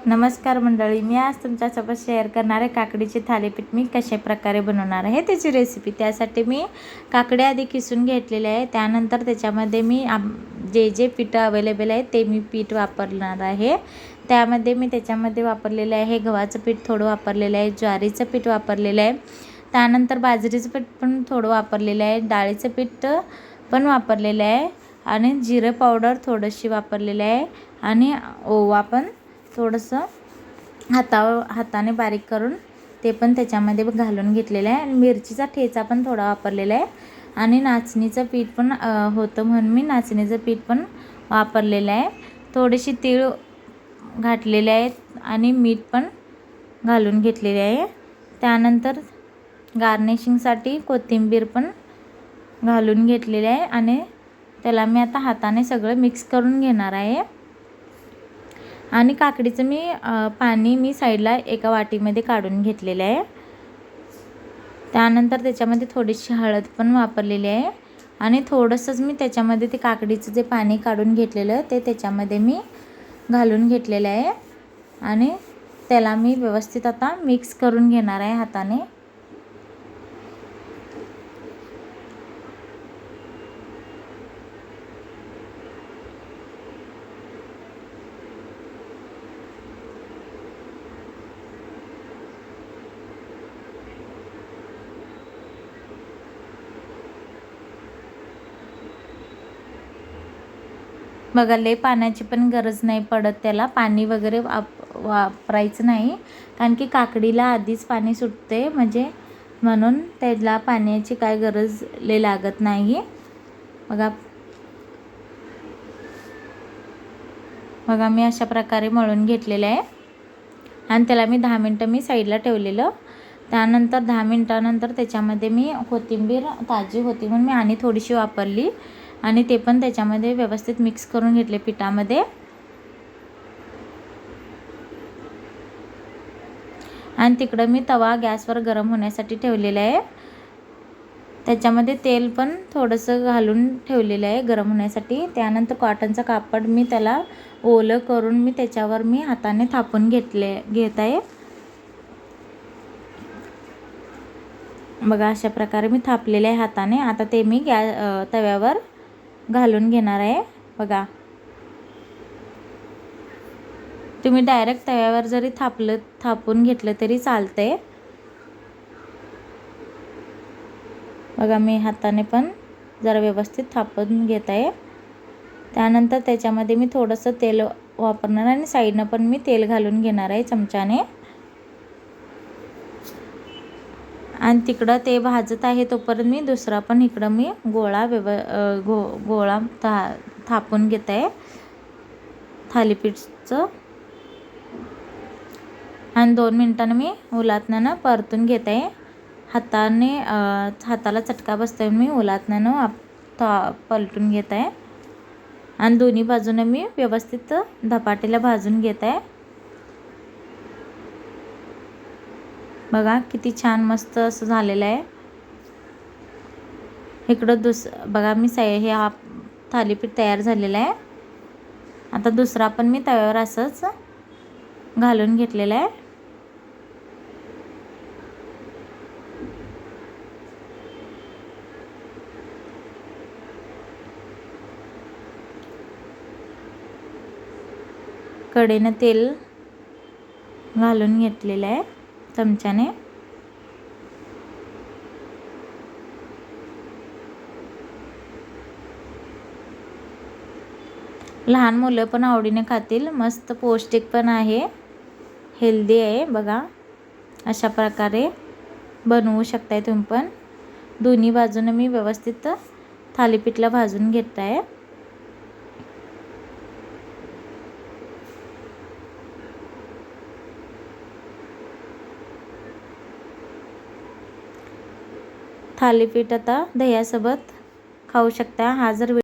नमस्कार मंडळी, मी आज तुमच्यासोबत शेअर करणार आहे काकडीचे थालीपीठ मी कशा प्रकारे बनवणार आहे त्याची रेसिपी। त्यासाठी मी काकडी आधी किसून घेतलेले आहे। त्यानंतर त्याच्यामध्ये मी जे पीठ अवेलेबल आहे ते मी पीठ वापरणार आहे। त्यामध्ये मी त्याच्यामध्ये वापरलेले आहे गव्हाचं पीठ थोडं वापरलेलं आहे, ज्वारीचं पीठ वापरलेलं आहे, त्यानंतर बाजरीचं पीठ पण थोडं वापरलेलं आहे, डाळीचं पीठ पण वापरलेलं आहे आणि जिरे पावडर थोडीशी वापरलेली आहे आणि ओवा पण थोडंसं हाताने बारीक करून ते पण त्याच्यामध्ये घालून घेतलेलं आहे। मिरचीचा ठेचा पण थोडा वापरलेला आहे आणि नाचणीचं पीठ पण होतं म्हणून मी नाचणीचं पीठ पण वापरलेलं आहे। थोडीशी तीळ घातलेले आहेत आणि मीठ पण घालून घेतलेले आहे। त्यानंतर गार्निशिंगसाठी कोथिंबीर पण घालून घेतलेली आहे आणि त्याला मी आता हाताने सगळं मिक्स करून घेणार आहे। आणि काकडीचं पाणी मी साईडला एका वाटीमध्ये काढून घेतलेलं आहे। त्यानंतर त्याच्यामध्ये थोडीशी हळद पण वापरलेली आहे आणि थोडंसंच मी त्याच्यामध्ये ते काकडीचं जे पाणी काढून घेतलेलं ते त्याच्यामध्ये मी घालून घेतलेलं आहे आणि त्याला मी व्यवस्थित आता मिक्स करून घेणार आहे हाताने। बघा, लय पाण्याची पण गरज नाही पडत, त्याला पाणी वगैरे वापरायचं नाही कारण की काकडीला आधीच पाणी सुटते, म्हणून त्याला पाण्याची काय गरज लय लागत नाही। बघा मी अशा प्रकारे मळून घेतलेलं आहे आणि त्याला मी 10 मिनिटं मी साईडला ठेवलेलं। त्यानंतर 10 मिनिटानंतर त्याच्यामध्ये मी कोथिंबीर ताजी होती म्हणून मी आणि थोडीशी वापरली आणि ते पण त्याच्यामध्ये व्यवस्थित मिक्स करून घेतले पिठामध्ये। आणि तिकडं मी तवा गॅसवर गरम होण्यासाठी ठेवलेला आहे, त्याच्यामध्ये तेल पण थोडंसं घालून ठेवलेलं आहे गरम होण्यासाठी। त्यानंतर कॉटनचं कापड मी त्याला ओलं करून मी त्याच्यावर मी हाताने थापून घेत आहे। बघा अशा प्रकारे मी थापलेले आहे हाताने। आता ते मी तव्यावर घालून घेणार आहे। बघा, तुम्ही डायरेक्ट तव्यावर जरी थापून घेतलं तरी चालतंय। बघा मी हाताने पण जरा व्यवस्थित थापून घेत आहे। त्यानंतर त्याच्यामध्ये मी थोडंसं तेल वापरणार आणि साईडनं पण मी तेल घालून घेणार आहे चमच्याने। आणि तिकडं ते भाजत आहे तोपर्यंत मी दुसरा पण इकडं मी गोळा थापून घेत आहे थालीपीठचं आणि 2 मिनिटांनी मी उलटण्यानं परतून घेत आहे। हाताला चटका बसतोय मी उलटण्यानं पलटून घेत आहे आणि दोन्ही बाजूने मी व्यवस्थित धपाट्याला भाजून घेत आहे। बघा किती छान मस्त असं झालेलं आहे। इकडं बघा मी हे थालीपीठ तयार झालेलं आहे। आता दुसरा पण मी तव्यावर असंच घालून घेतलेला आहे। कढईनं तेल घालून घेतलेलं आहे चमच्याने। लहान मुलं पण आवडीने खातील, मस्त पौष्टिक पण आहे, हेल्दी आहे। बघा अशा प्रकारे बनवू शकताय तुम्ही पण। दोन्ही बाजूने मी व्यवस्थित थालीपीठला भाजून घेत आहे। थालीपीठ आता दह्यासोबत खाऊ शकता। हा जर